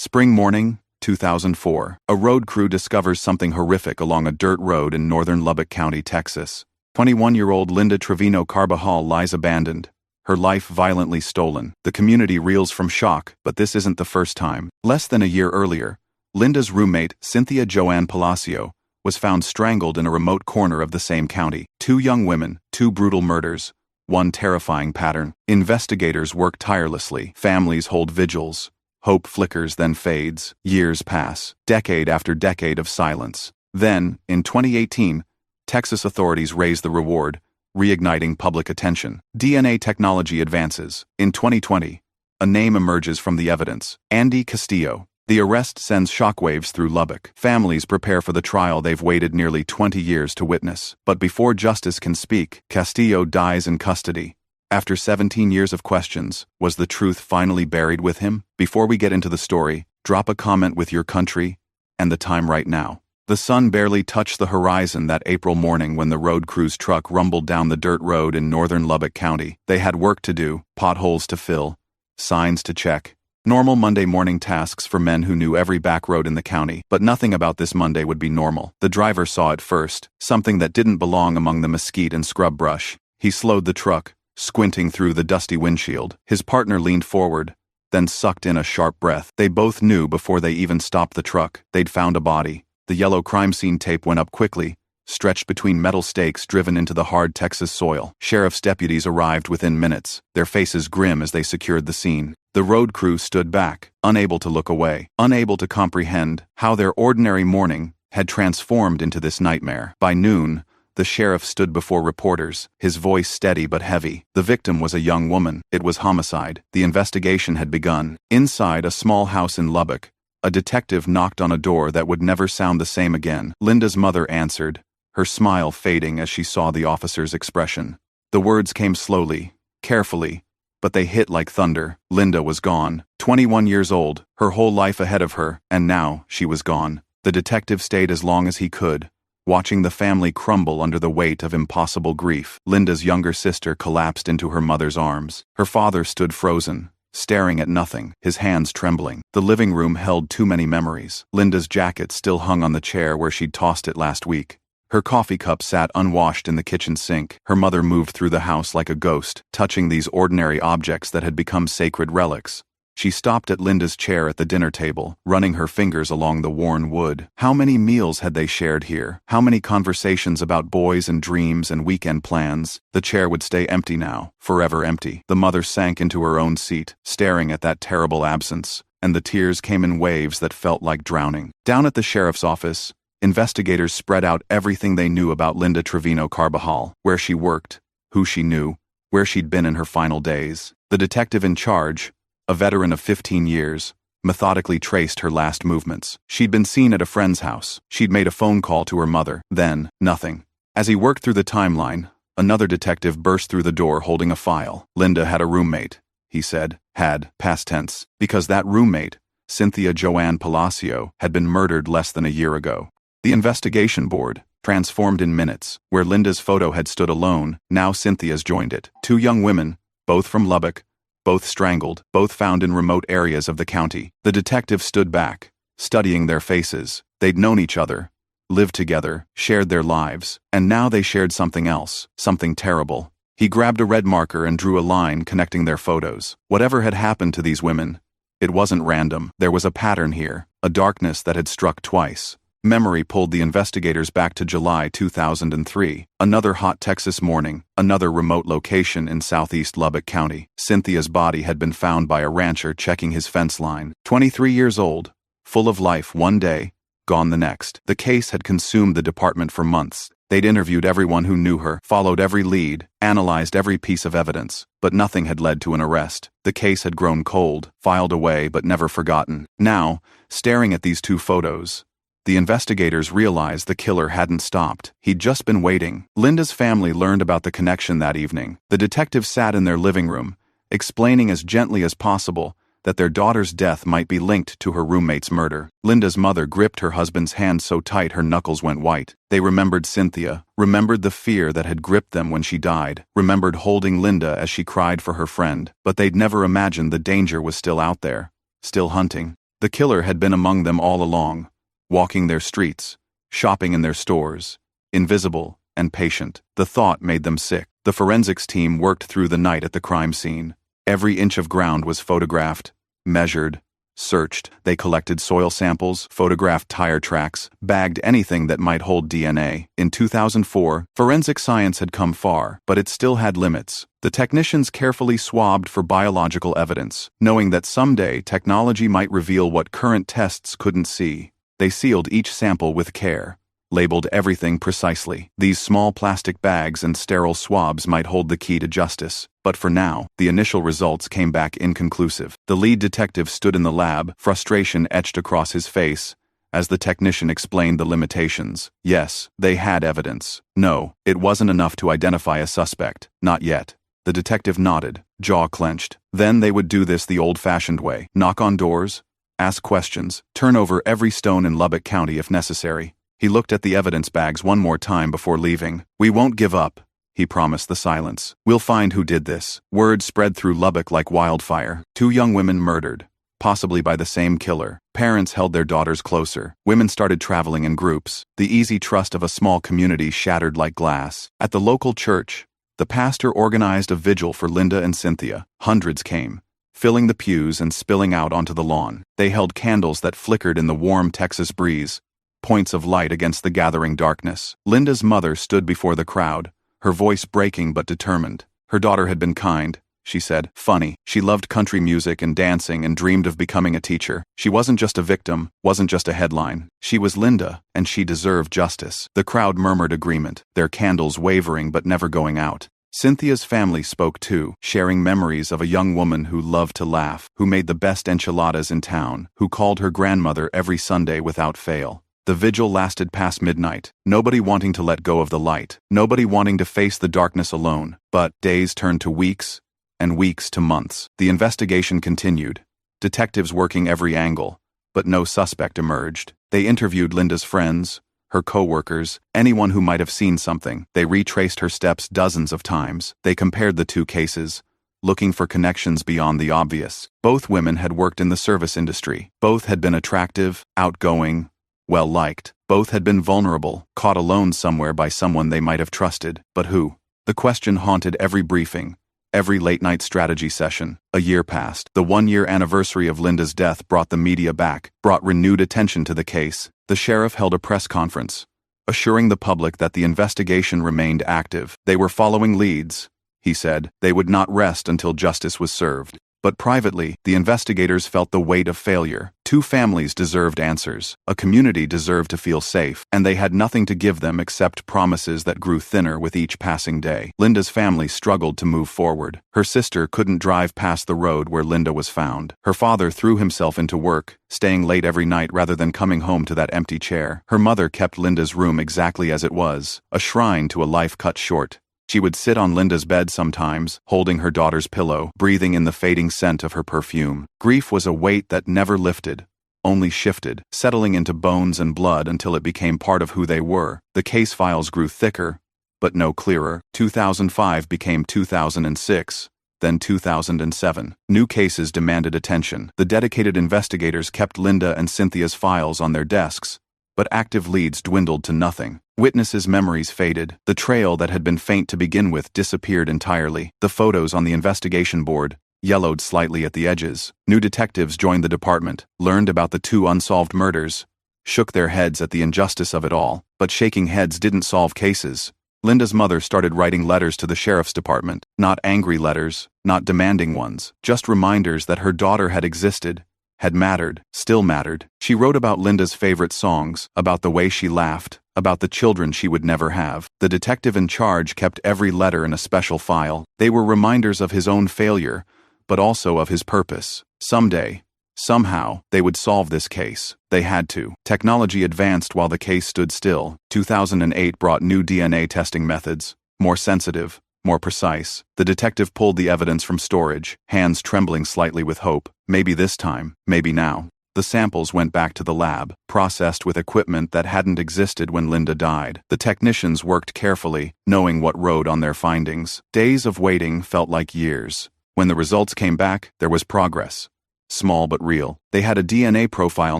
Spring morning, 2004. A road crew discovers something horrific along a dirt road in northern Lubbock County, Texas. 21-year-old Linda Trevino Carbajal lies abandoned, her life violently stolen. The community reels from shock, but this isn't the first time. Less than a year earlier, Linda's roommate, Cynthia Joann Palacio, was found strangled in a remote corner of the same county. 2 young women, 2 brutal murders, one terrifying pattern. Investigators work tirelessly. Families hold vigils. Hope flickers, then fades. Years pass, decade after decade of silence. Then, in 2018, Texas authorities raise the reward, reigniting public attention. DNA technology advances. In 2020, a name emerges from the evidence: Andy Castillo. The arrest sends shockwaves through Lubbock. Families prepare for the trial they've waited nearly 20 years to witness. But before justice can speak, Castillo dies in custody. After 17 years of questions, was the truth finally buried with him? Before we get into the story, drop a comment with your country and the time right now. The sun barely touched the horizon that April morning when the road crew's truck rumbled down the dirt road in northern Lubbock County. They had work to do, potholes to fill, signs to check. Normal Monday morning tasks for men who knew every back road in the county, but nothing about this Monday would be normal. The driver saw it first, something that didn't belong among the mesquite and scrub brush. He slowed the truck, squinting through the dusty windshield. His partner leaned forward, then sucked in a sharp breath. They both knew before they even stopped the truck, they'd found a body. The yellow crime scene tape went up quickly, stretched between metal stakes driven into the hard Texas soil. Sheriff's deputies arrived within minutes, their faces grim as they secured the scene. The road crew stood back, unable to look away, unable to comprehend how their ordinary morning had transformed into this nightmare. By noon, the sheriff stood before reporters, his voice steady but heavy. The victim was a young woman. It was homicide. The investigation had begun. Inside a small house in Lubbock, a detective knocked on a door that would never sound the same again. Linda's mother answered, her smile fading as she saw the officer's expression. The words came slowly, carefully, but they hit like thunder. Linda was gone. 21 years old, her whole life ahead of her, and now she was gone. The detective stayed as long as he could, watching the family crumble under the weight of impossible grief. Linda's younger sister collapsed into her mother's arms. Her father stood frozen, staring at nothing, his hands trembling. The living room held too many memories. Linda's jacket still hung on the chair where she'd tossed it last week. Her coffee cup sat unwashed in the kitchen sink. Her mother moved through the house like a ghost, touching these ordinary objects that had become sacred relics. She stopped at Linda's chair at the dinner table, running her fingers along the worn wood. How many meals had they shared here? How many conversations about boys and dreams and weekend plans? The chair would stay empty now, forever empty. The mother sank into her own seat, staring at that terrible absence, and the tears came in waves that felt like drowning. Down at the sheriff's office, investigators spread out everything they knew about Linda Trevino Carbajal: where she worked, who she knew, where she'd been in her final days. The detective in charge, a veteran of 15 years, methodically traced her last movements. She'd been seen at a friend's house. She'd made a phone call to her mother. Then, nothing. As he worked through the timeline, another detective burst through the door holding a file. Linda had a roommate, he said. Had, past tense, because that roommate, Cynthia Joann Palacio, had been murdered less than a year ago. The investigation board, transformed in minutes. Where Linda's photo had stood alone, now Cynthia's joined it. 2 young women, both from Lubbock, both strangled, both found in remote areas of the county. The detective stood back, studying their faces. They'd known each other, lived together, shared their lives, and now they shared something else, something terrible. He grabbed a red marker and drew a line connecting their photos. Whatever had happened to these women, it wasn't random. There was a pattern here, a darkness that had struck twice. Memory pulled the investigators back to July 2003, another hot Texas morning, another remote location in southeast Lubbock County. Cynthia's body had been found by a rancher checking his fence line. 23 years old, full of life one day, gone the next. The case had consumed the department for months. They'd interviewed everyone who knew her, followed every lead, analyzed every piece of evidence, but nothing had led to an arrest. The case had grown cold, filed away but never forgotten. Now, staring at these 2 photos, the investigators realized the killer hadn't stopped. He'd just been waiting. Linda's family learned about the connection that evening. The detective sat in their living room, explaining as gently as possible that their daughter's death might be linked to her roommate's murder. Linda's mother gripped her husband's hand so tight her knuckles went white. They remembered Cynthia, remembered the fear that had gripped them when she died, remembered holding Linda as she cried for her friend, but they'd never imagined the danger was still out there, still hunting. The killer had been among them all along, walking their streets, shopping in their stores, invisible and patient. The thought made them sick. The forensics team worked through the night at the crime scene. Every inch of ground was photographed, measured, searched. They collected soil samples, photographed tire tracks, bagged anything that might hold DNA. In 2004, forensic science had come far, but it still had limits. The technicians carefully swabbed for biological evidence, knowing that someday technology might reveal what current tests couldn't see. They sealed each sample with care, labeled everything precisely. These small plastic bags and sterile swabs might hold the key to justice. But for now, the initial results came back inconclusive. The lead detective stood in the lab, frustration etched across his face, as the technician explained the limitations. Yes, they had evidence. No, it wasn't enough to identify a suspect. Not yet. The detective nodded, jaw clenched. Then they would do this the old-fashioned way. Knock on doors, ask questions, turn over every stone in Lubbock County if necessary. He looked at the evidence bags one more time before leaving. "We won't give up," he promised the silence. "We'll find who did this." Word spread through Lubbock like wildfire. 2 young women murdered, possibly by the same killer. Parents held their daughters closer. Women started traveling in groups. The easy trust of a small community shattered like glass. At the local church, the pastor organized a vigil for Linda and Cynthia. Hundreds came, filling the pews and spilling out onto the lawn. They held candles that flickered in the warm Texas breeze, points of light against the gathering darkness. Linda's mother stood before the crowd, her voice breaking but determined. Her daughter had been kind, she said, funny. She loved country music and dancing and dreamed of becoming a teacher. She wasn't just a victim, wasn't just a headline. She was Linda, and she deserved justice. The crowd murmured agreement, their candles wavering but never going out. Cynthia's family spoke too, sharing memories of a young woman who loved to laugh, who made the best enchiladas in town, who called her grandmother every Sunday without fail. The vigil lasted past midnight, nobody wanting to let go of the light, nobody wanting to face the darkness alone. But days turned to weeks, and weeks to months. The investigation continued, detectives working every angle, but no suspect emerged. They interviewed Linda's friends, her co-workers, anyone who might have seen something. They retraced her steps dozens of times. They compared the 2 cases, looking for connections beyond the obvious. Both women had worked in the service industry. Both had been attractive, outgoing, well-liked. Both had been vulnerable, caught alone somewhere by someone they might have trusted. But who? The question haunted every briefing, every late-night strategy session. A year passed. The 1-year anniversary of Linda's death brought the media back, brought renewed attention to the case. The sheriff held a press conference, assuring the public that the investigation remained active. They were following leads, he said. They would not rest until justice was served. But privately, the investigators felt the weight of failure. 2 families deserved answers. A community deserved to feel safe, and they had nothing to give them except promises that grew thinner with each passing day. Linda's family struggled to move forward. Her sister couldn't drive past the road where Linda was found. Her father threw himself into work, staying late every night rather than coming home to that empty chair. Her mother kept Linda's room exactly as it was, a shrine to a life cut short. She would sit on Linda's bed sometimes, holding her daughter's pillow, breathing in the fading scent of her perfume. Grief was a weight that never lifted, only shifted, settling into bones and blood until it became part of who they were. The case files grew thicker, but no clearer. 2005 became 2006, then 2007. New cases demanded attention. The dedicated investigators kept Linda and Cynthia's files on their desks, but active leads dwindled to nothing. Witnesses' memories faded. The trail that had been faint to begin with disappeared entirely. The photos on the investigation board yellowed slightly at the edges. New detectives joined the department, learned about the 2 unsolved murders, shook their heads at the injustice of it all. But shaking heads didn't solve cases. Linda's mother started writing letters to the sheriff's department. Not angry letters, not demanding ones, just reminders that her daughter had existed, had mattered, still mattered. She wrote about Linda's favorite songs, about the way she laughed, about the children she would never have. The detective in charge kept every letter in a special file. They were reminders of his own failure, but also of his purpose. Someday, somehow, they would solve this case. They had to. Technology advanced while the case stood still. 2008 brought new DNA testing methods, more sensitive, more precise. The detective pulled the evidence from storage, hands trembling slightly with hope. Maybe this time, maybe now. The samples went back to the lab, processed with equipment that hadn't existed when Linda died. The technicians worked carefully, knowing what rode on their findings. Days of waiting felt like years. When the results came back, there was progress. small but real. They had a DNA profile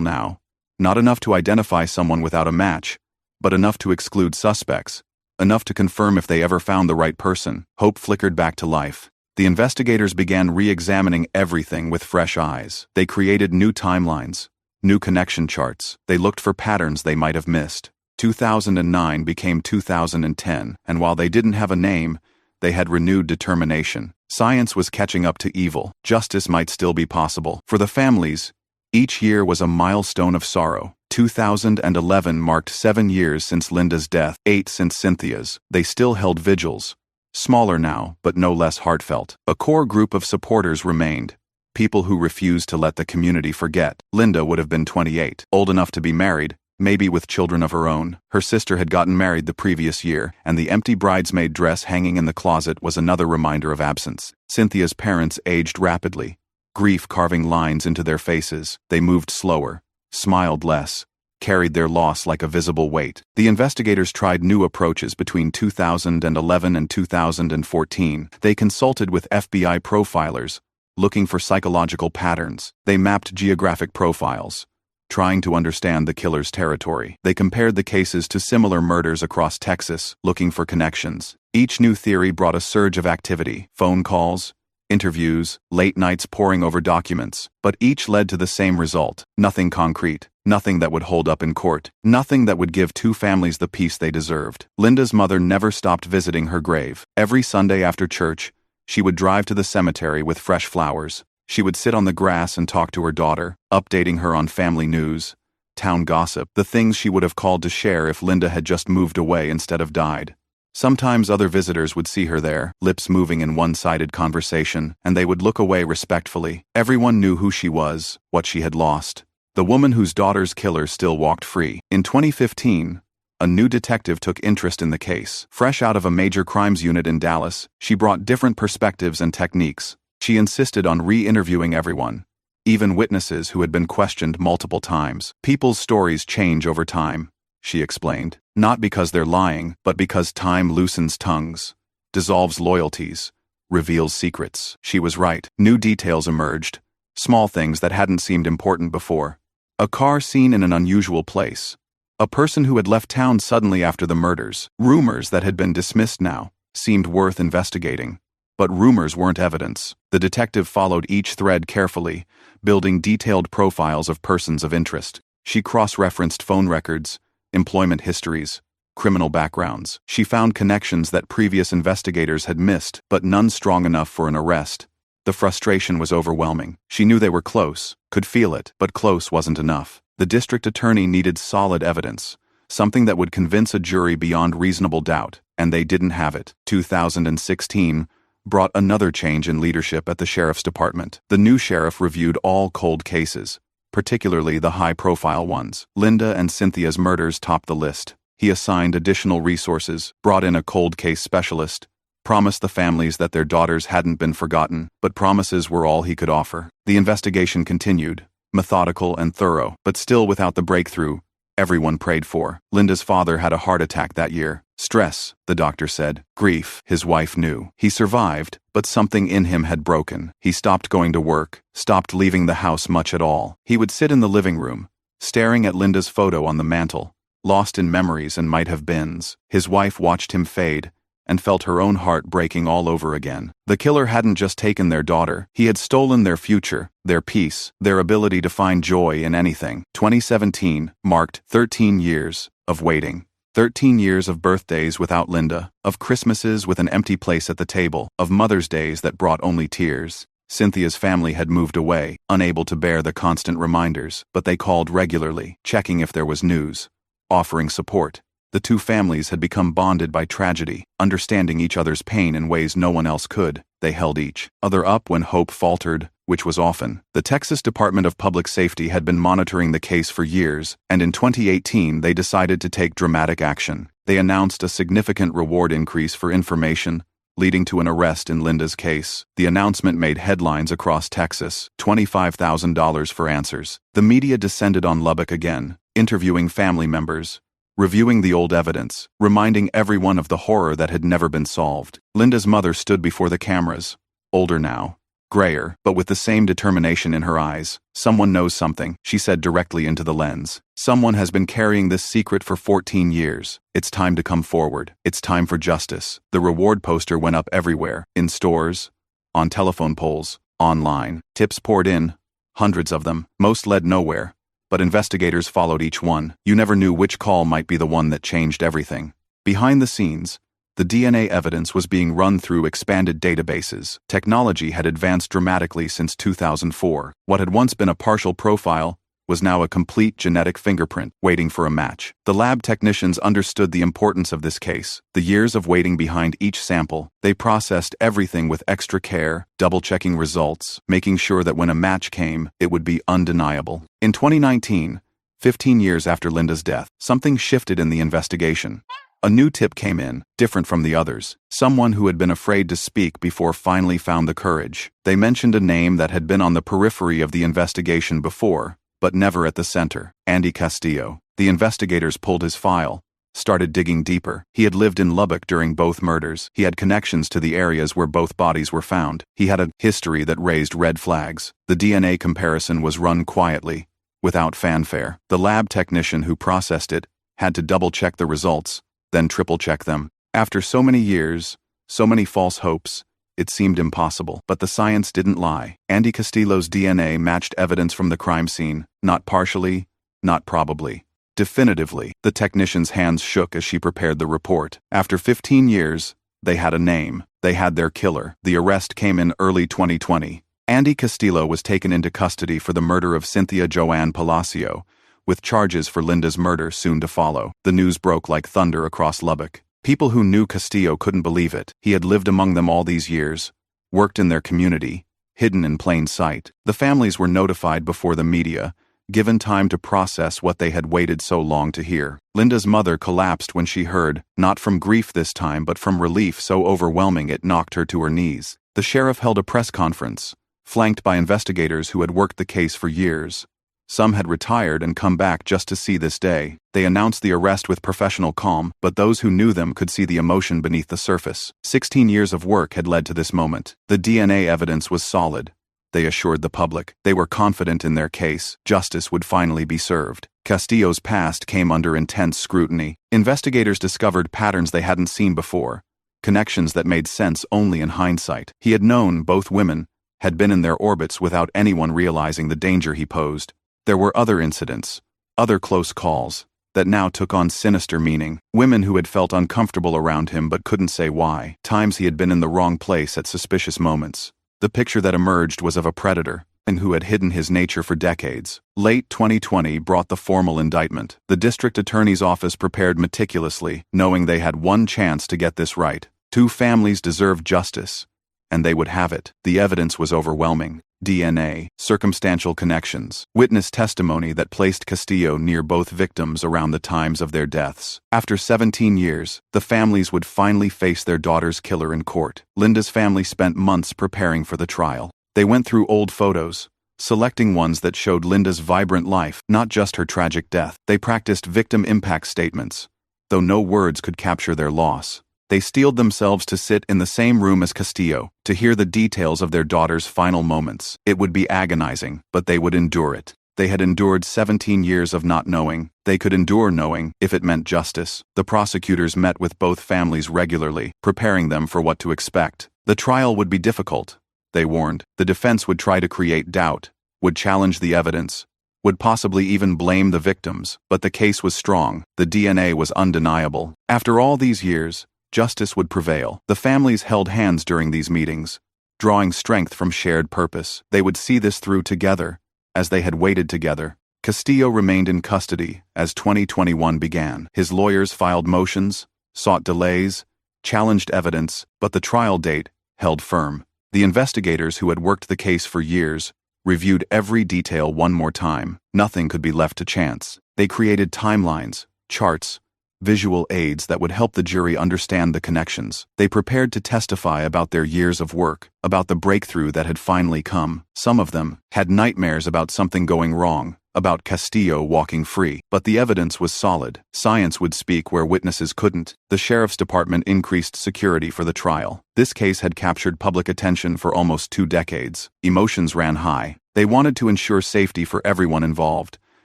now. Not enough to identify someone without a match, but enough to exclude suspects. Enough to confirm if they ever found the right person. Hope flickered back to life. The investigators began re-examining everything with fresh eyes. They created new timelines, new connection charts. They looked for patterns they might have missed. 2009 became 2010, and while they didn't have a name, they had renewed determination. Science was catching up to evil. Justice might still be possible. For the families, each year was a milestone of sorrow. 2011 marked 7 years since Linda's death, 8 since Cynthia's. They still held vigils. Smaller now, but no less heartfelt. A core group of supporters remained. People who refused to let the community forget. Linda would have been 28, old enough to be married, maybe with children of her own. Her sister had gotten married the previous year, and the empty bridesmaid dress hanging in the closet was another reminder of absence. Cynthia's parents aged rapidly, grief carving lines into their faces. They moved slower, smiled less, carried their loss like a visible weight. The investigators tried new approaches between 2011 and 2014. They consulted with FBI profilers, looking for psychological patterns. They mapped geographic profiles, trying to understand the killer's territory. They compared the cases to similar murders across Texas, looking for connections. Each new theory brought a surge of activity: phone calls, interviews, late nights poring over documents, but each led to the same result: nothing concrete, nothing that would hold up in court, nothing that would give two families the peace they deserved. Linda's mother never stopped visiting her grave. Every Sunday after church, she would drive to the cemetery with fresh flowers. She would sit on the grass and talk to her daughter, updating her on family news, town gossip, the things she would have called to share if Linda had just moved away instead of died. Sometimes other visitors would see her there, lips moving in one-sided conversation, and they would look away respectfully. Everyone knew who she was, what she had lost. The woman whose daughter's killer still walked free. In 2015, a new detective took interest in the case. Fresh out of a major crimes unit in Dallas, she brought different perspectives and techniques. She insisted on re-interviewing everyone, even witnesses who had been questioned multiple times. People's stories change over time, she explained. Not because they're lying, but because time loosens tongues, dissolves loyalties, reveals secrets. She was right. New details emerged, small things that hadn't seemed important before. A car seen in an unusual place. A person who had left town suddenly after the murders. Rumors that had been dismissed now seemed worth investigating. But rumors weren't evidence. The detective followed each thread carefully, building detailed profiles of persons of interest. She cross-referenced phone records, employment histories, criminal backgrounds. She found connections that previous investigators had missed, but none strong enough for an arrest. The frustration was overwhelming. She knew they were close, could feel it, but close wasn't enough. The district attorney needed solid evidence, something that would convince a jury beyond reasonable doubt, and they didn't have it. 2016 brought another change in leadership at the sheriff's department. The new sheriff reviewed all cold cases, particularly the high-profile ones. Linda and Cynthia's murders topped the list. He assigned additional resources, brought in a cold case specialist, promised the families that their daughters hadn't been forgotten, but promises were all he could offer. The investigation continued, methodical and thorough, but still without the breakthrough everyone prayed for. Linda's father had a heart attack that year. Stress, the doctor said. Grief, his wife knew. He survived, but something in him had broken. He stopped going to work, stopped leaving the house much at all. He would sit in the living room, staring at Linda's photo on the mantel, lost in memories and might-have-beens. His wife watched him fade, and felt her own heart breaking all over again. The killer hadn't just taken their daughter, he had stolen their future, their peace, their ability to find joy in anything. 2017 marked 13 years of waiting. 13 years of birthdays without Linda, of Christmases with an empty place at the table, of Mother's Days that brought only tears. Cynthia's family had moved away, unable to bear the constant reminders, but they called regularly, checking if there was news, offering support. The two families had become bonded by tragedy, understanding each other's pain in ways no one else could. They held each other up when hope faltered, which was often. The Texas Department of Public Safety had been monitoring the case for years, and in 2018 they decided to take dramatic action. They announced a significant reward increase for information, leading to an arrest in Linda's case. The announcement made headlines across Texas: $25,000 for answers. The media descended on Lubbock again, interviewing family members, reviewing the old evidence, reminding everyone of the horror that had never been solved. Linda's mother stood before the cameras, older now, grayer, but with the same determination in her eyes. "Someone knows something," she said directly into the lens. "Someone has been carrying this secret for 14 years. It's time to come forward. It's time for justice." The reward poster went up everywhere, in stores, on telephone poles, online. Tips poured in, hundreds of them. Most led nowhere, but investigators followed each one. You never knew which call might be the one that changed everything. Behind the scenes, the DNA evidence was being run through expanded databases. Technology had advanced dramatically since 2004. What had once been a partial profile was now a complete genetic fingerprint, waiting for a match. The lab technicians understood the importance of this case. The years of waiting behind each sample, they processed everything with extra care, double-checking results, making sure that when a match came, it would be undeniable. In 2019, 15 years after Linda's death, something shifted in the investigation. A new tip came in, different from the others. Someone who had been afraid to speak before finally found the courage. They mentioned a name that had been on the periphery of the investigation before, but never at the center: Andy Castillo. The investigators pulled his file, started digging deeper. He had lived in Lubbock during both murders. He had connections to the areas where both bodies were found. He had a history that raised red flags. The DNA comparison was run quietly, without fanfare. The lab technician who processed it had to double-check the results, then triple-check them. After so many years, so many false hopes, it seemed impossible. But the science didn't lie. Andy Castillo's DNA matched evidence from the crime scene, not partially, not probably. Definitively. The technician's hands shook as she prepared the report. After 15 years, they had a name. They had their killer. The arrest came in early 2020. Andy Castillo was taken into custody for the murder of Cynthia Joann Palacio, with charges for Linda's murder soon to follow. The news broke like thunder across Lubbock. People who knew Castillo couldn't believe it. He had lived among them all these years, worked in their community, hidden in plain sight. The families were notified before the media, given time to process what they had waited so long to hear. Linda's mother collapsed when she heard, not from grief this time but from relief so overwhelming it knocked her to her knees. The sheriff held a press conference, flanked by investigators who had worked the case for years. Some had retired and come back just to see this day. They announced the arrest with professional calm, but those who knew them could see the emotion beneath the surface. 16 years of work had led to this moment. The DNA evidence was solid, they assured the public. They were confident in their case. Justice would finally be served. Castillo's past came under intense scrutiny. Investigators discovered patterns they hadn't seen before, connections that made sense only in hindsight. He had known both women, had been in their orbits without anyone realizing the danger he posed. There were other incidents, other close calls, that now took on sinister meaning. Women who had felt uncomfortable around him but couldn't say why. Times he had been in the wrong place at suspicious moments. The picture that emerged was of a predator, and who had hidden his nature for decades. Late 2020 brought the formal indictment. The district attorney's office prepared meticulously, knowing they had one chance to get this right. Two families deserved justice, and they would have it. The evidence was overwhelming. DNA, circumstantial connections, witness testimony that placed Castillo near both victims around the times of their deaths. After 17 years, the families would finally face their daughter's killer in court. Linda's family spent months preparing for the trial. They went through old photos, selecting ones that showed Linda's vibrant life, not just her tragic death. They practiced victim impact statements, though no words could capture their loss. They steeled themselves to sit in the same room as Castillo, to hear the details of their daughter's final moments. It would be agonizing, but they would endure it. They had endured 17 years of not knowing. They could endure knowing, if it meant justice. The prosecutors met with both families regularly, preparing them for what to expect. The trial would be difficult, they warned. The defense would try to create doubt, would challenge the evidence, would possibly even blame the victims. But the case was strong. The DNA was undeniable. After all these years, justice would prevail. The families held hands during these meetings, drawing strength from shared purpose. They would see this through together, as they had waited together. Castillo remained in custody as 2021 began. His lawyers filed motions, sought delays, challenged evidence, but the trial date held firm. The investigators who had worked the case for years reviewed every detail one more time. Nothing could be left to chance. They created timelines, charts, visual aids that would help the jury understand the connections. They prepared to testify about their years of work, about the breakthrough that had finally come. Some of them had nightmares about something going wrong, about Castillo walking free. But the evidence was solid. Science would speak where witnesses couldn't. The sheriff's department increased security for the trial. This case had captured public attention for almost 2 decades. Emotions ran high. They wanted to ensure safety for everyone involved,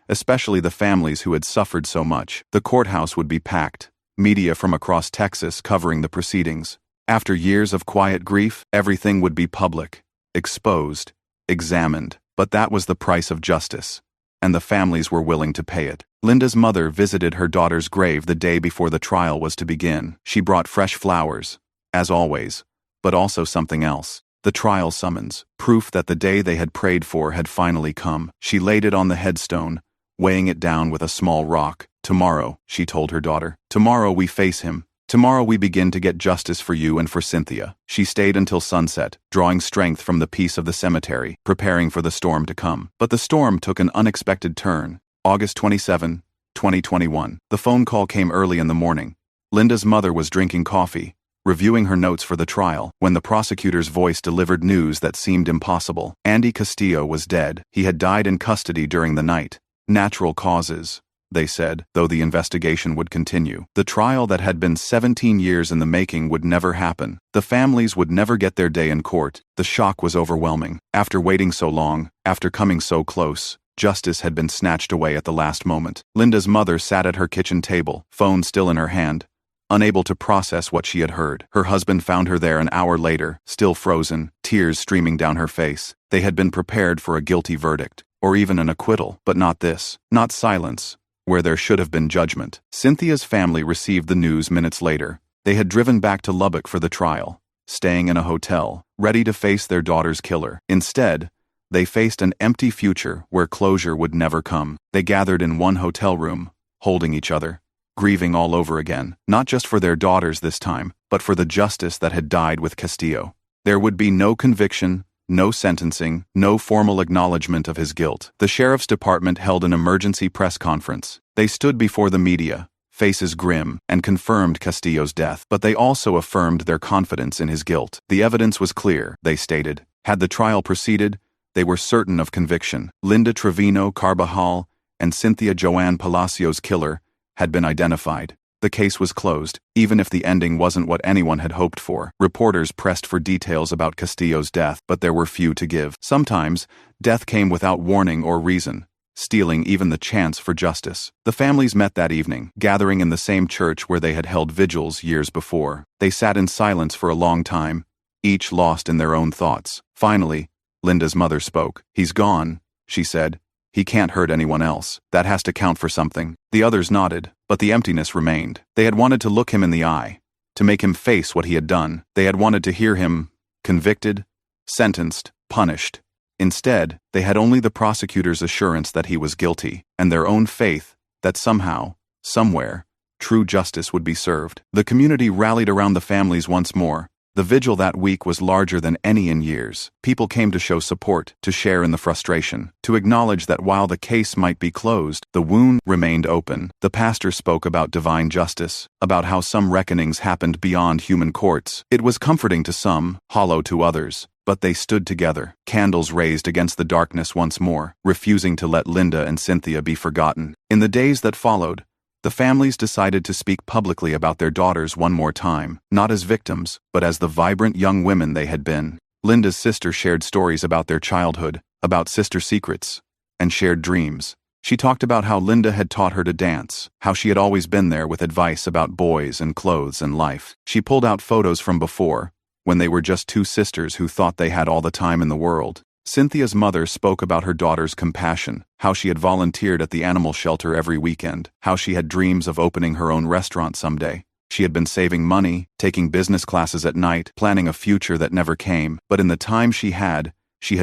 especially the families who had suffered so much. The courthouse would be packed, media from across Texas covering the proceedings. After years of quiet grief, everything would be public, exposed, examined. But that was the price of justice, and the families were willing to pay it. Linda's mother visited her daughter's grave the day before the trial was to begin. She brought fresh flowers, as always, but also something else. The trial summons, proof that the day they had prayed for had finally come. She laid it on the headstone, weighing it down with a small rock. "Tomorrow," she told her daughter, "tomorrow we face him. Tomorrow we begin to get justice for you and for Cynthia." She stayed until sunset, drawing strength from the peace of the cemetery, preparing for the storm to come. But the storm took an unexpected turn. August 27, 2021. The phone call came early in the morning. Linda's mother was drinking coffee, reviewing her notes for the trial, when the prosecutor's voice delivered news that seemed impossible. Andy Castillo was dead. He had died in custody during the night. Natural causes, they said, though the investigation would continue. The trial that had been 17 years in the making would never happen. The families would never get their day in court. The shock was overwhelming. After waiting so long, after coming so close, justice had been snatched away at the last moment. Linda's mother sat at her kitchen table, phone still in her hand, unable to process what she had heard. Her husband found her there an hour later, still frozen, tears streaming down her face. They had been prepared for a guilty verdict, or even an acquittal, but not this. Not silence, where there should have been judgment. Cynthia's family received the news minutes later. They had driven back to Lubbock for the trial, staying in a hotel, ready to face their daughter's killer. Instead, they faced an empty future where closure would never come. They gathered in one hotel room, holding each other, grieving all over again, not just for their daughters this time, but for the justice that had died with Castillo. There would be no conviction, no sentencing, no formal acknowledgement of his guilt. The sheriff's department held an emergency press conference. They stood before the media, faces grim, and confirmed Castillo's death. But they also affirmed their confidence in his guilt. The evidence was clear, they stated. Had the trial proceeded, they were certain of conviction. Linda Trevino Carbajal and Cynthia Joann Palacio's killer had been identified. The case was closed, even if the ending wasn't what anyone had hoped for. Reporters pressed for details about Castillo's death, but there were few to give. Sometimes, death came without warning or reason, stealing even the chance for justice. The families met that evening, gathering in the same church where they had held vigils years before. They sat in silence for a long time, each lost in their own thoughts. Finally, Linda's mother spoke. "He's gone," she said. "He can't hurt anyone else. That has to count for something." The others nodded, but the emptiness remained. They had wanted to look him in the eye, to make him face what he had done. They had wanted to hear him convicted, sentenced, punished. Instead, they had only the prosecutor's assurance that he was guilty, and their own faith that somehow, somewhere, true justice would be served. The community rallied around the families once more. The vigil that week was larger than any in years. People came to show support, to share in the frustration, to acknowledge that while the case might be closed, the wound remained open. The pastor spoke about divine justice, about how some reckonings happened beyond human courts. It was comforting to some, hollow to others, but they stood together, candles raised against the darkness once more, refusing to let Linda and Cynthia be forgotten. In the days that followed, the families decided to speak publicly about their daughters one more time, not as victims, but as the vibrant young women they had been. Linda's sister shared stories about their childhood, about sister secrets, and shared dreams. She talked about how Linda had taught her to dance, how she had always been there with advice about boys and clothes and life. She pulled out photos from before, when they were just two sisters who thought they had all the time in the world. Cynthia's mother spoke about her daughter's compassion, how she had volunteered at the animal shelter every weekend, how she had dreams of opening her own restaurant someday. She had been saving money, taking business classes at night, planning a future that never came, but in the time she had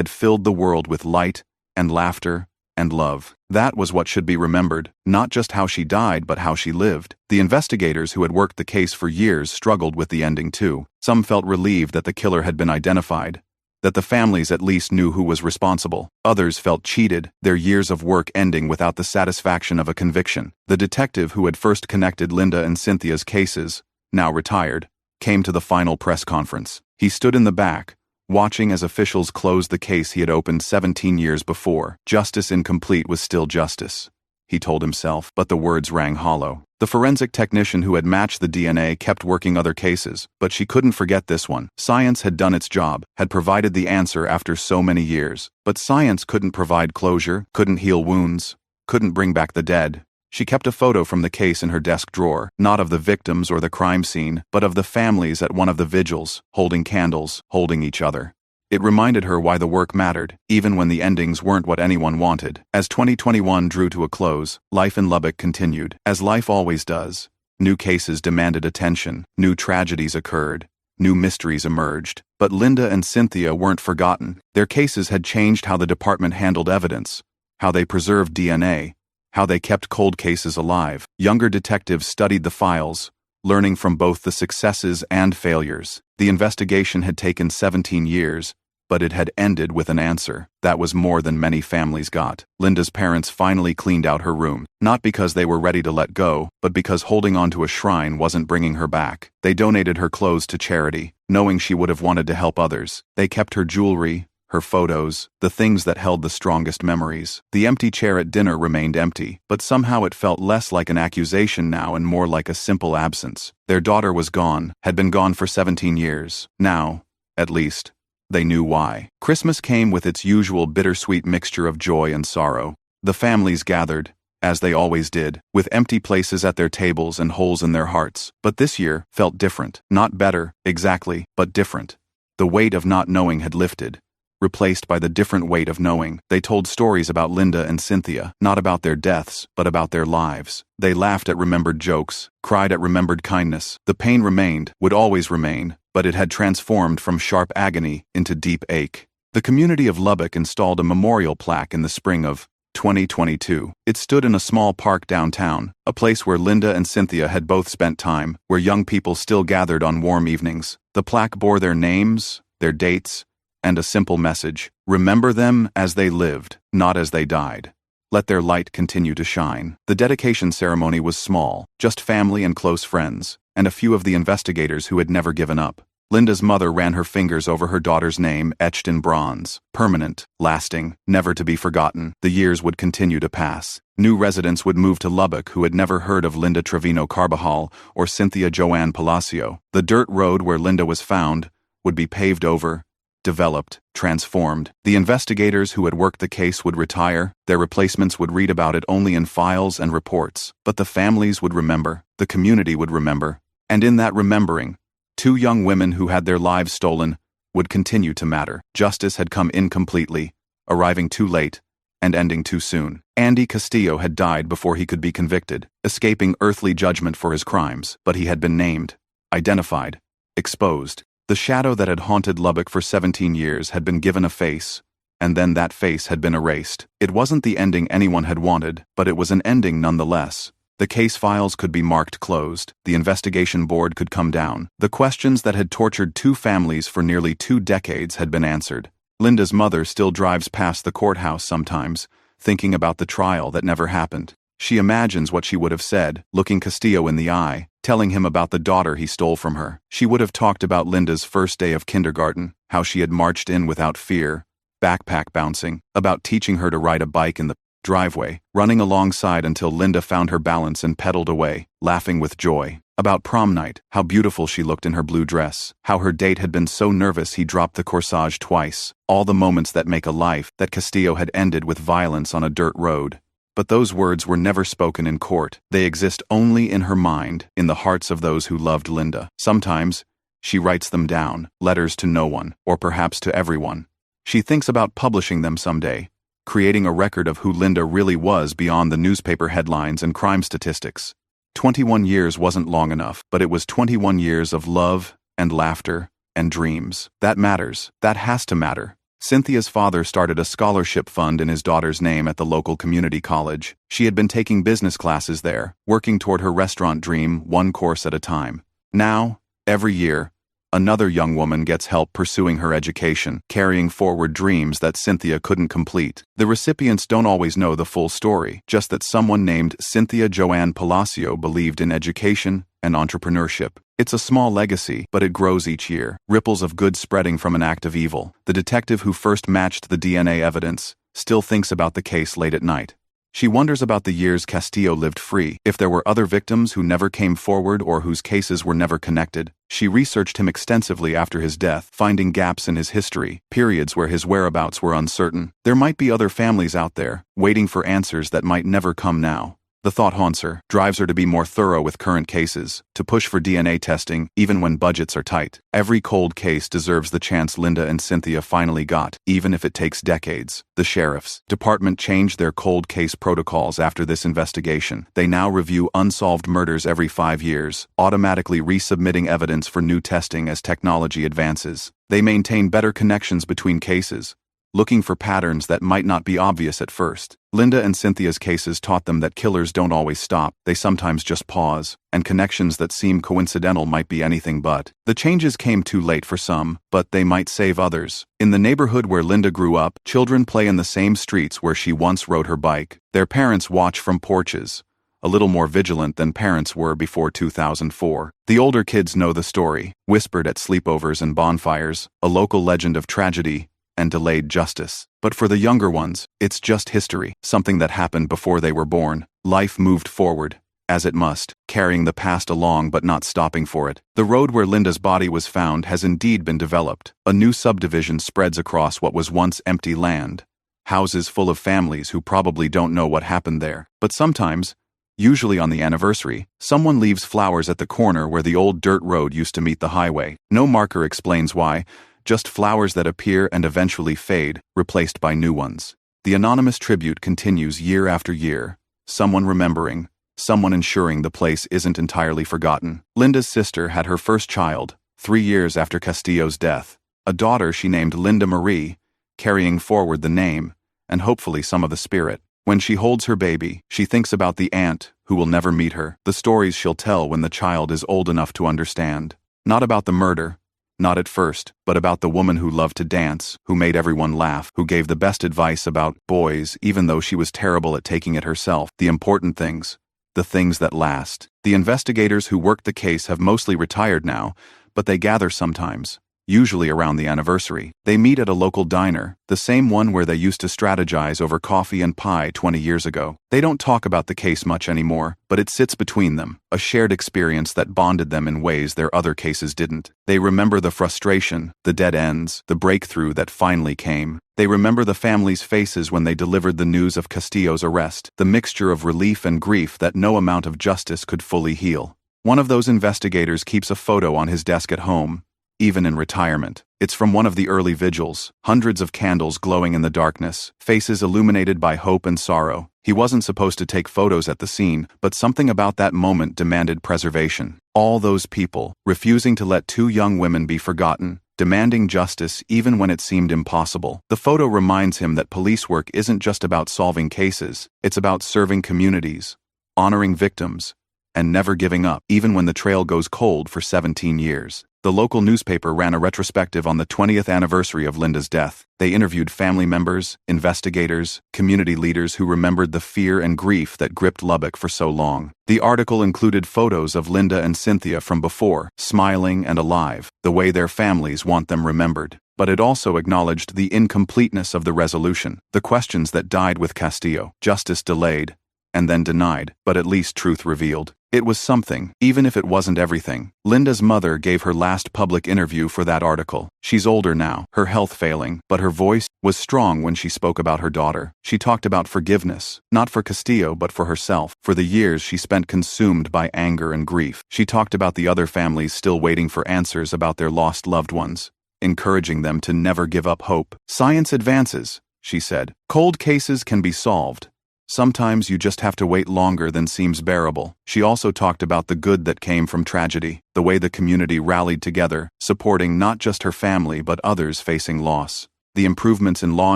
filled the world with light and laughter and love. That was what should be remembered, not just how she died but how she lived. The investigators who had worked the case for years struggled with the ending too. Some felt relieved that the killer had been identified, that the families at least knew who was responsible. Others felt cheated, their years of work ending without the satisfaction of a conviction. The detective who had first connected Linda and Cynthia's cases, now retired, came to the final press conference. He stood in the back, watching as officials closed the case he had opened 17 years before. Justice incomplete was still justice, he told himself, but the words rang hollow. The forensic technician who had matched the DNA kept working other cases, but she couldn't forget this one. Science had done its job, had provided the answer after so many years. But science couldn't provide closure, couldn't heal wounds, couldn't bring back the dead. She kept a photo from the case in her desk drawer, not of the victims or the crime scene, but of the families at one of the vigils, holding candles, holding each other. It reminded her why the work mattered, even when the endings weren't what anyone wanted. As 2021 drew to a close, life in Lubbock continued, as life always does. New cases demanded attention, new tragedies occurred, new mysteries emerged. But Linda and Cynthia weren't forgotten. Their cases had changed how the department handled evidence, how they preserved DNA, how they kept cold cases alive. Younger detectives studied the files, learning from both the successes and failures. The investigation had taken 17 years, but it had ended with an answer. That was more than many families got. Linda's parents finally cleaned out her room, not because they were ready to let go, but because holding on to a shrine wasn't bringing her back. They donated her clothes to charity, knowing she would have wanted to help others. They kept her jewelry, her photos, the things that held the strongest memories. The empty chair at dinner remained empty, but somehow it felt less like an accusation now and more like a simple absence. Their daughter was gone, had been gone for 17 years. Now, at least, they knew why. Christmas came with its usual bittersweet mixture of joy and sorrow. The families gathered, as they always did, with empty places at their tables and holes in their hearts. But this year felt different. Not better, exactly, but different. The weight of not knowing had lifted, replaced by the different weight of knowing. They told stories about Linda and Cynthia, not about their deaths, but about their lives. They laughed at remembered jokes, cried at remembered kindness. The pain remained, would always remain, but it had transformed from sharp agony into deep ache. The community of Lubbock installed a memorial plaque in the spring of 2022. It stood in a small park downtown, a place where Linda and Cynthia had both spent time, where young people still gathered on warm evenings. The plaque bore their names, their dates, and a simple message: remember them as they lived, not as they died. Let their light continue to shine. The dedication ceremony was small, just family and close friends, and a few of the investigators who had never given up. Linda's mother ran her fingers over her daughter's name etched in bronze. Permanent, lasting, never to be forgotten. The years would continue to pass. New residents would move to Lubbock who had never heard of Linda Trevino Carbajal or Cynthia Joann Palacio. The dirt road where Linda was found would be paved over, developed, transformed. The investigators who had worked the case would retire. Their replacements would read about it only in files and reports. But the families would remember. The community would remember. And in that remembering, 2 young women who had their lives stolen would continue to matter. Justice had come incompletely, arriving too late, and ending too soon. Andy Castillo had died before he could be convicted, escaping earthly judgment for his crimes. But he had been named, identified, exposed. The shadow that had haunted Lubbock for 17 years had been given a face, and then that face had been erased. It wasn't the ending anyone had wanted, but it was an ending nonetheless. The case files could be marked closed. The investigation board could come down. The questions that had tortured 2 families for nearly 2 decades had been answered. Linda's mother still drives past the courthouse sometimes, thinking about the trial that never happened. She imagines what she would have said, looking Castillo in the eye, telling him about the daughter he stole from her. She would have talked about Linda's first day of kindergarten, how she had marched in without fear, backpack bouncing, about teaching her to ride a bike in the driveway, running alongside until Linda found her balance and pedaled away, laughing with joy. About prom night, how beautiful she looked in her blue dress, how her date had been so nervous he dropped the corsage twice. All the moments that make a life that Castillo had ended with violence on a dirt road. But those words were never spoken in court. They exist only in her mind, in the hearts of those who loved Linda. Sometimes, she writes them down, letters to no one, or perhaps to everyone. She thinks about publishing them someday, creating a record of who Linda really was beyond the newspaper headlines and crime statistics. 21 years wasn't long enough, but it was 21 years of love and laughter and dreams. That matters. That has to matter. Cynthia's father started a scholarship fund in his daughter's name at the local community college. She had been taking business classes there, working toward her restaurant dream 1 course at a time. Now, every year, another young woman gets help pursuing her education, carrying forward dreams that Cynthia couldn't complete. The recipients don't always know the full story, just that someone named Cynthia Joann Palacio believed in education and entrepreneurship. It's a small legacy, but it grows each year, ripples of good spreading from an act of evil. The detective who first matched the DNA evidence still thinks about the case late at night. She wonders about the years Castillo lived free, if there were other victims who never came forward or whose cases were never connected. She researched him extensively after his death, finding gaps in his history, periods where his whereabouts were uncertain. There might be other families out there, waiting for answers that might never come now. The thought haunts her, drives her to be more thorough with current cases, to push for DNA testing, even when budgets are tight. Every cold case deserves the chance Linda and Cynthia finally got, even if it takes decades. The sheriff's department changed their cold case protocols after this investigation. They now review unsolved murders every 5 years, automatically resubmitting evidence for new testing as technology advances. They maintain better connections between cases, looking for patterns that might not be obvious at first. Linda and Cynthia's cases taught them that killers don't always stop, they sometimes just pause, and connections that seem coincidental might be anything but. The changes came too late for some, but they might save others. In the neighborhood where Linda grew up, children play in the same streets where she once rode her bike. Their parents watch from porches, a little more vigilant than parents were before 2004. The older kids know the story, whispered at sleepovers and bonfires, a local legend of tragedy and delayed justice. But for the younger ones, it's just history, something that happened before they were born. Life moved forward, as it must, carrying the past along but not stopping for it. The road where Linda's body was found has indeed been developed. A new subdivision spreads across what was once empty land. Houses full of families who probably don't know what happened there. But sometimes, usually on the anniversary, someone leaves flowers at the corner where the old dirt road used to meet the highway. No marker explains why, just flowers that appear and eventually fade, replaced by new ones. The anonymous tribute continues year after year, someone remembering, someone ensuring the place isn't entirely forgotten. Linda's sister had her first child, 3 years after Castillo's death, a daughter she named Linda Marie, carrying forward the name, and hopefully some of the spirit. When she holds her baby, she thinks about the aunt who will never meet her, the stories she'll tell when the child is old enough to understand. Not about the murder, not at first, but about the woman who loved to dance, who made everyone laugh, who gave the best advice about boys even though she was terrible at taking it herself. The important things, the things that last. The investigators who worked the case have mostly retired now, but they gather sometimes, usually around the anniversary. They meet at a local diner, the same one where they used to strategize over coffee and pie 20 years ago. They don't talk about the case much anymore, but it sits between them, a shared experience that bonded them in ways their other cases didn't. They remember the frustration, the dead ends, the breakthrough that finally came. They remember the family's faces when they delivered the news of Castillo's arrest, the mixture of relief and grief that no amount of justice could fully heal. One of those investigators keeps a photo on his desk at home, even in retirement. It's from one of the early vigils, hundreds of candles glowing in the darkness, faces illuminated by hope and sorrow. He wasn't supposed to take photos at the scene, but something about that moment demanded preservation. All those people, refusing to let 2 young women be forgotten, demanding justice even when it seemed impossible. The photo reminds him that police work isn't just about solving cases, it's about serving communities, honoring victims, and never giving up, even when the trail goes cold for 17 years. The local newspaper ran a retrospective on the 20th anniversary of Linda's death. They interviewed family members, investigators, community leaders who remembered the fear and grief that gripped Lubbock for so long. The article included photos of Linda and Cynthia from before, smiling and alive, the way their families want them remembered. But it also acknowledged the incompleteness of the resolution, the questions that died with Castillo, justice delayed, and then denied, but at least truth revealed. It was something, even if it wasn't everything. Linda's mother gave her last public interview for that article. She's older now, her health failing, but her voice was strong when she spoke about her daughter. She talked about forgiveness, not for Castillo but for herself, for the years she spent consumed by anger and grief. She talked about the other families still waiting for answers about their lost loved ones, encouraging them to never give up hope. Science advances, she said. Cold cases can be solved. Sometimes you just have to wait longer than seems bearable. She also talked about the good that came from tragedy, the way the community rallied together, supporting not just her family but others facing loss. The improvements in law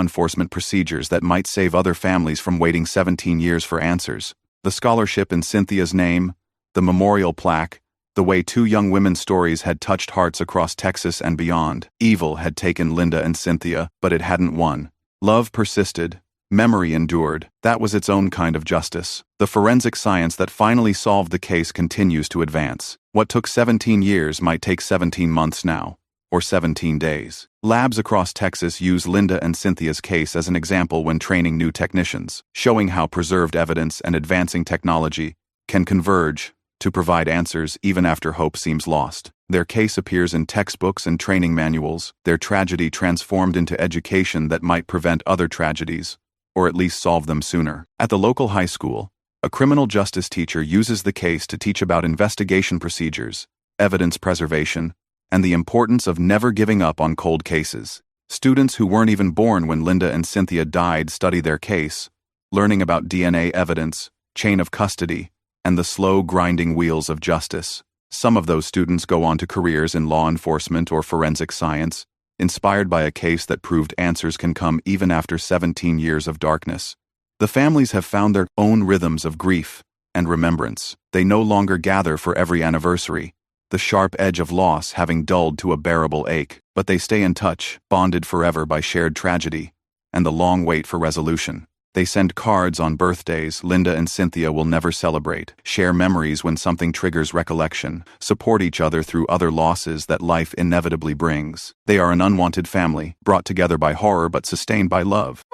enforcement procedures that might save other families from waiting 17 years for answers. The scholarship in Cynthia's name, the memorial plaque, the way 2 young women's stories had touched hearts across Texas and beyond. Evil had taken Linda and Cynthia, but it hadn't won. Love persisted. Memory endured. That was its own kind of justice. The forensic science that finally solved the case continues to advance. What took 17 years might take 17 months now, or 17 days. Labs across Texas use Linda and Cynthia's case as an example when training new technicians, showing how preserved evidence and advancing technology can converge to provide answers even after hope seems lost. Their case appears in textbooks and training manuals, their tragedy transformed into education that might prevent other tragedies, or at least solve them sooner. At the local high school, a criminal justice teacher uses the case to teach about investigation procedures, evidence preservation, and the importance of never giving up on cold cases. Students who weren't even born when Linda and Cynthia died study their case, learning about DNA evidence, chain of custody, and the slow grinding wheels of justice. Some of those students go on to careers in law enforcement or forensic science, inspired by a case that proved answers can come even after 17 years of darkness. The families have found their own rhythms of grief and remembrance. They no longer gather for every anniversary, the sharp edge of loss having dulled to a bearable ache, but they stay in touch, bonded forever by shared tragedy and the long wait for resolution. They send cards on birthdays Linda and Cynthia will never celebrate, share memories when something triggers recollection, support each other through other losses that life inevitably brings. They are an unwanted family, brought together by horror but sustained by love.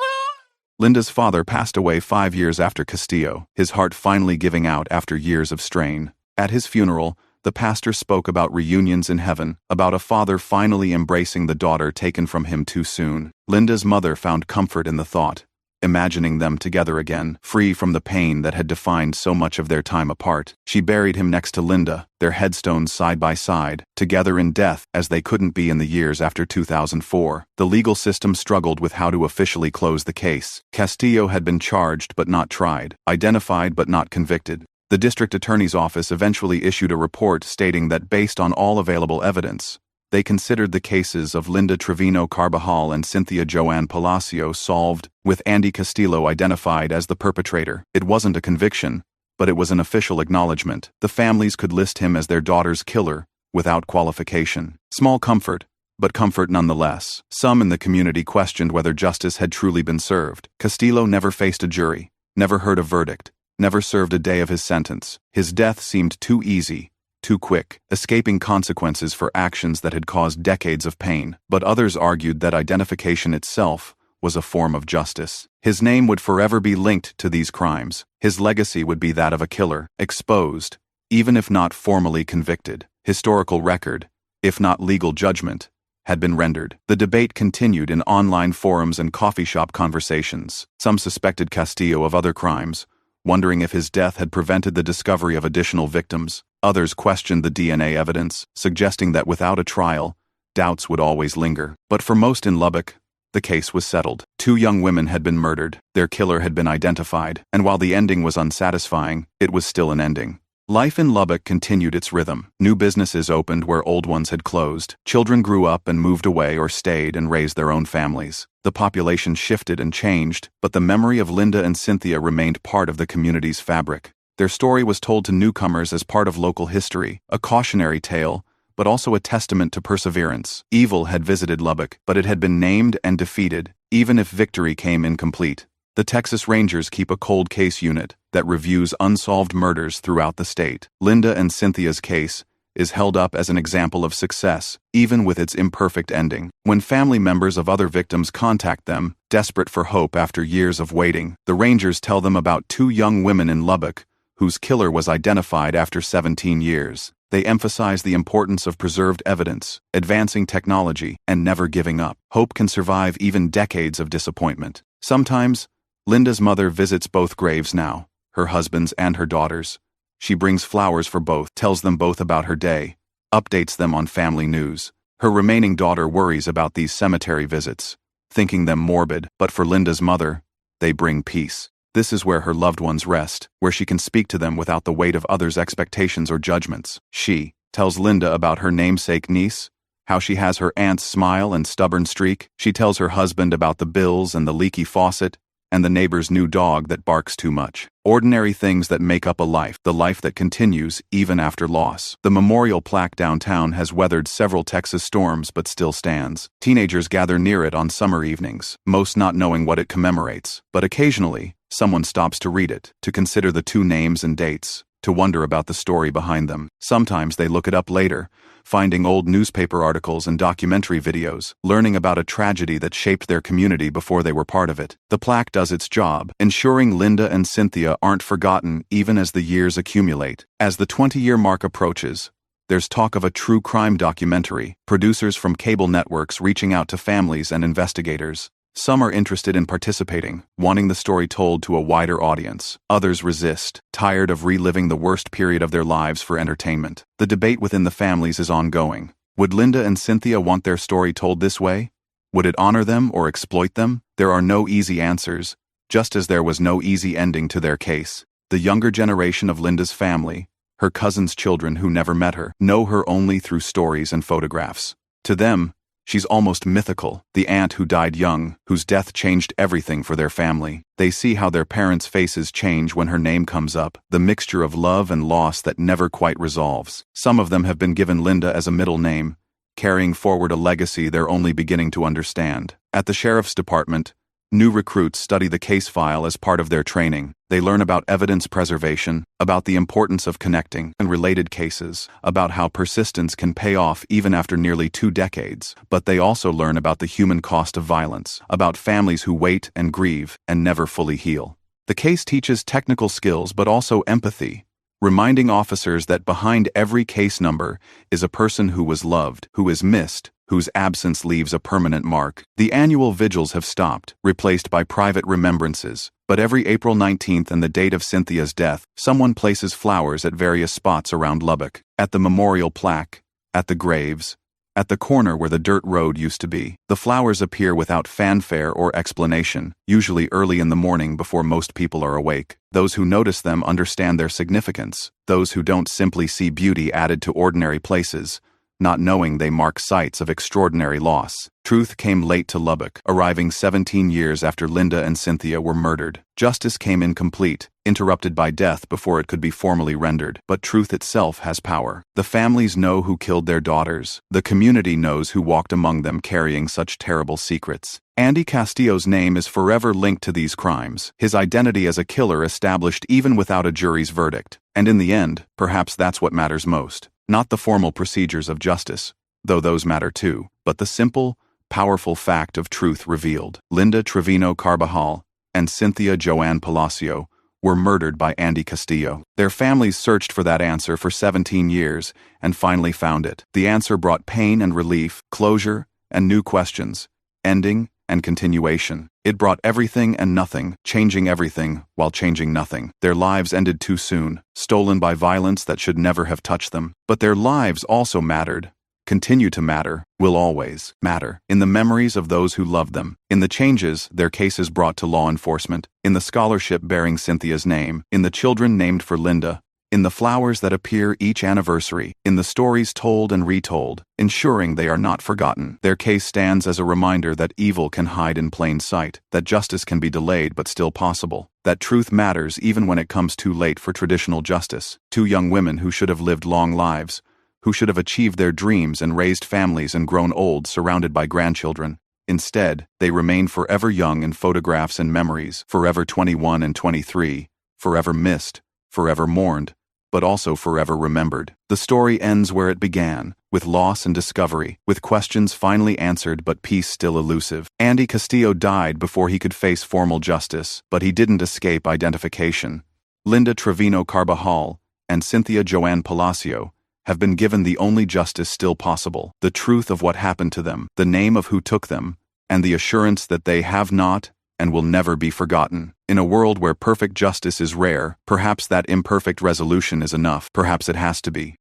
Linda's father passed away 5 years after Castillo, his heart finally giving out after years of strain. At his funeral, the pastor spoke about reunions in heaven, about a father finally embracing the daughter taken from him too soon. Linda's mother found comfort in the thought, imagining them together again, free from the pain that had defined so much of their time apart. She buried him next to Linda, their headstones side by side, together in death as they couldn't be in the years after 2004. The legal system struggled with how to officially close the case. Castillo had been charged but not tried, identified but not convicted. The district attorney's office eventually issued a report stating that based on all available evidence, they considered the cases of Linda Trevino Carbajal and Cynthia Joann Palacio solved, with Andy Castillo identified as the perpetrator. It wasn't a conviction, but it was an official acknowledgement. The families could list him as their daughter's killer, without qualification. Small comfort, but comfort nonetheless. Some in the community questioned whether justice had truly been served. Castillo never faced a jury, never heard a verdict, never served a day of his sentence. His death seemed too easy, too quick, escaping consequences for actions that had caused decades of pain. But others argued that identification itself was a form of justice. His name would forever be linked to these crimes. His legacy would be that of a killer, exposed, even if not formally convicted. Historical record, if not legal judgment, had been rendered. The debate continued in online forums and coffee shop conversations. Some suspected Castillo of other crimes, wondering if his death had prevented the discovery of additional victims. Others questioned the DNA evidence, suggesting that without a trial, doubts would always linger. But for most in Lubbock, the case was settled. 2 young women had been murdered, their killer had been identified, and while the ending was unsatisfying, it was still an ending. Life in Lubbock continued its rhythm. New businesses opened where old ones had closed. Children grew up and moved away or stayed and raised their own families. The population shifted and changed, but the memory of Linda and Cynthia remained part of the community's fabric. Their story was told to newcomers as part of local history, a cautionary tale, but also a testament to perseverance. Evil had visited Lubbock, but it had been named and defeated, even if victory came incomplete. The Texas Rangers keep a cold case unit that reviews unsolved murders throughout the state. Linda and Cynthia's case is held up as an example of success, even with its imperfect ending. When family members of other victims contact them, desperate for hope after years of waiting, the Rangers tell them about 2 young women in Lubbock whose killer was identified after 17 years. They emphasize the importance of preserved evidence, advancing technology, and never giving up. Hope can survive even decades of disappointment. Sometimes, Linda's mother visits both graves now, her husband's and her daughter's. She brings flowers for both, tells them both about her day, updates them on family news. Her remaining daughter worries about these cemetery visits, thinking them morbid, but for Linda's mother, they bring peace. This is where her loved ones rest, where she can speak to them without the weight of others' expectations or judgments. She tells Linda about her namesake niece, how she has her aunt's smile and stubborn streak. She tells her husband about the bills and the leaky faucet, and the neighbor's new dog that barks too much. Ordinary things that make up a life, the life that continues even after loss. The memorial plaque downtown has weathered several Texas storms but still stands. Teenagers gather near it on summer evenings, most not knowing what it commemorates. But occasionally, someone stops to read it, to consider the two names and dates, to wonder about the story behind them. Sometimes they look it up later, finding old newspaper articles and documentary videos, learning about a tragedy that shaped their community before they were part of it. The plaque does its job, ensuring Linda and Cynthia aren't forgotten even as the years accumulate. As the 20-year mark approaches, there's talk of a true crime documentary, producers from cable networks reaching out to families and investigators. Some are interested in participating, wanting the story told to a wider audience. Others resist, tired of reliving the worst period of their lives for entertainment. The debate within the families is ongoing. Would Linda and Cynthia want their story told this way? Would it honor them or exploit them? There are no easy answers, just as there was no easy ending to their case. The younger generation of Linda's family, her cousin's children who never met her, know her only through stories and photographs. To them, she's almost mythical, the aunt who died young, whose death changed everything for their family. They see how their parents' faces change when her name comes up, the mixture of love and loss that never quite resolves. Some of them have been given Linda as a middle name, carrying forward a legacy they're only beginning to understand. At the sheriff's department, new recruits study the case file as part of their training. They learn about evidence preservation, about the importance of connecting and related cases, about how persistence can pay off even after nearly 2 decades. But they also learn about the human cost of violence, about families who wait and grieve and never fully heal. The case teaches technical skills but also empathy, reminding officers that behind every case number is a person who was loved, who is missed, whose absence leaves a permanent mark. The annual vigils have stopped, replaced by private remembrances, but every April 19th and the date of Cynthia's death, someone places flowers at various spots around Lubbock, at the memorial plaque, at the graves, at the corner where the dirt road used to be. The flowers appear without fanfare or explanation, usually early in the morning before most people are awake. Those who notice them understand their significance. Those who don't simply see beauty added to ordinary places, not knowing they mark sites of extraordinary loss. Truth came late to Lubbock, arriving 17 years after Linda and Cynthia were murdered. Justice came incomplete, interrupted by death before it could be formally rendered. But truth itself has power. The families know who killed their daughters. The community knows who walked among them carrying such terrible secrets. Andy Castillo's name is forever linked to these crimes, his identity as a killer established even without a jury's verdict. And in the end, perhaps that's what matters most. Not the formal procedures of justice, though those matter too, but the simple, powerful fact of truth revealed. Linda Trevino Carbajal and Cynthia Joann Palacio were murdered by Andy Castillo. Their families searched for that answer for 17 years and finally found it. The answer brought pain and relief, closure and new questions, ending and continuation. It brought everything and nothing, changing everything while changing nothing. Their lives ended too soon, stolen by violence that should never have touched them. But their lives also mattered, continue to matter, will always matter, in the memories of those who loved them, in the changes their cases brought to law enforcement, in the scholarship bearing Cynthia's name, in the children named for Linda, in the flowers that appear each anniversary, in the stories told and retold, ensuring they are not forgotten. Their case stands as a reminder that evil can hide in plain sight, that justice can be delayed but still possible, that truth matters even when it comes too late for traditional justice. 2 young women who should have lived long lives, who should have achieved their dreams and raised families and grown old surrounded by grandchildren. Instead, they remain forever young in photographs and memories, forever 21 and 23, forever missed, forever mourned, but also forever remembered. The story ends where it began, with loss and discovery, with questions finally answered but peace still elusive. Andy Castillo died before he could face formal justice, but he didn't escape identification. Linda Trevino Carbajal and Cynthia Joann Palacio have been given the only justice still possible, the truth of what happened to them, the name of who took them, and the assurance that they have not and will never be forgotten. In a world where perfect justice is rare, perhaps that imperfect resolution is enough. Perhaps it has to be.